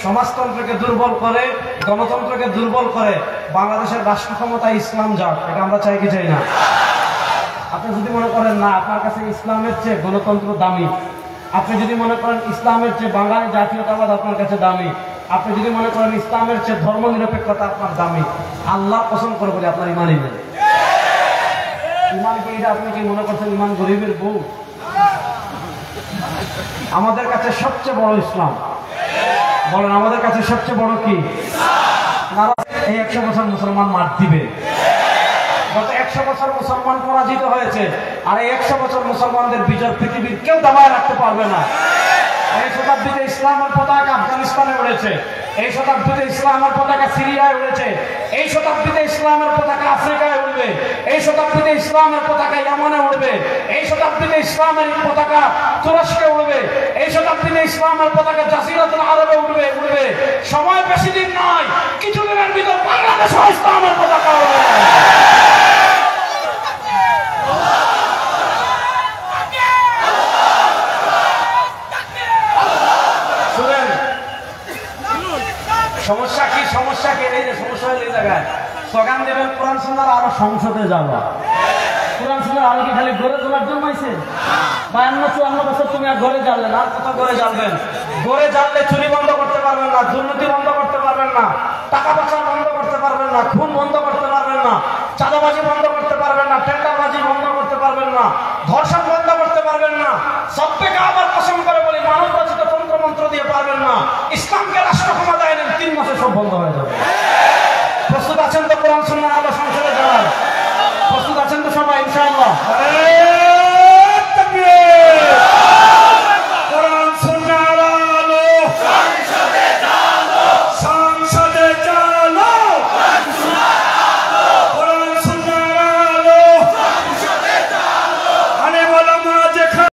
সমাজতন্ত্রকে দুর্বল করে, গণতন্ত্রকে দুর্বল করে বাংলাদেশের রাষ্ট্র ক্ষমতা ইসলাম যাক, এটা আমরা চাই কি চাই না? আপনি যদি মনে করেন না আপনার কাছে ইসলামের চেয়ে গণতন্ত্র দামি, আপনি যদি মনে করেন ইসলামের চেয়ে বাঙালি জাতীয়তাবাদ আপনার কাছে দামি, আপনি যদি মনে করেন ইসলামের চেয়ে ধর্ম নিরপেক্ষতা আপনার দামি, আল্লাহ পছন্দ করে বলে আপনার ইমানই নেই। ইমানকে এটা আপনি কি মনে করছেন ইমান গরিবের বউ? আমাদের কাছে সবচেয়ে বড় ইসলাম। বলেন আমাদের কাছে সবচেয়ে বড় কি? এই 100 বছর মুসলমান মার দিবে। গত 100 বছর মুসলমান পরাজিত হয়েছে, আর এই 100 বছর মুসলমানদের বিজয় পৃথিবীর কেউ দাবায় রাখতে পারবে না। এই শতাব্দীতে ইসলামের পতাকা আফগানিস্তানে উড়েছে, এই শতাব্দীতে ইসলামের পতাকা সিরিয়ায় উড়েছে, এই শতাব্দীতে ইসলামের পতাকা আফ্রিকায় উড়বে, এই শতাব্দীতে ইসলামের পতাকা ইয়ামানে উড়বে, এই শতাব্দীতে ইসলামের পতাকা তুরস্কে উড়বে, এই শতাব্দীতে ইসলামের পতাকা জাজিরাতুল আরবে উড়বে। সময় বেশি দিন নয়, কিছুদিনের ভিতর বাংলাদেশে ইসলামের পতাকা উড়বে। সমস্যা কি? সমস্যা কি? এই যে সমস্যা হয়ে জায়গায় স্লোগান দেবেন কোরআন সুন্নাহর আরো সংসদে যাবা। কোরআন সুন্নাহর আলো কি খালি গড়ে তোলার জন্য হয়েছে? 52-54 বছর তুমি আর গড়ে জ্বাললেন, আর কত গড়ে জ্বালবেন? গড়ে জ্বাললে চুরি বন্ধ করতে পারবেন না, দুর্নীতি বন্ধ করতে পারবেন না, টাকা পাচার বন্ধ করতে পারবেন না, খুন বন্ধ করতে পারবেন না, চাঁদাবাজি বন্ধ করতে পারবেন না, টেন্ডারবাজি বন্ধ করতে পারবেন না, ধর্ষণ বন্ধ করতে পারবেন না, সবকে আবার পছন্দ করে বলি মানব রচিত তন্ত্রমন্ত্র দিয়ে পারবেন না। ইসলামকে রাষ্ট্র ক্ষমতায় এনেন, 3 মাসে সব বন্ধ হয়ে যাবে। প্রস্তুত আছেন তো কোরআন সুন্নাহর আলো সংসদে যাওয়ার? প্রস্তুত আছেন তো সবাই ইনশাআল্লাহ?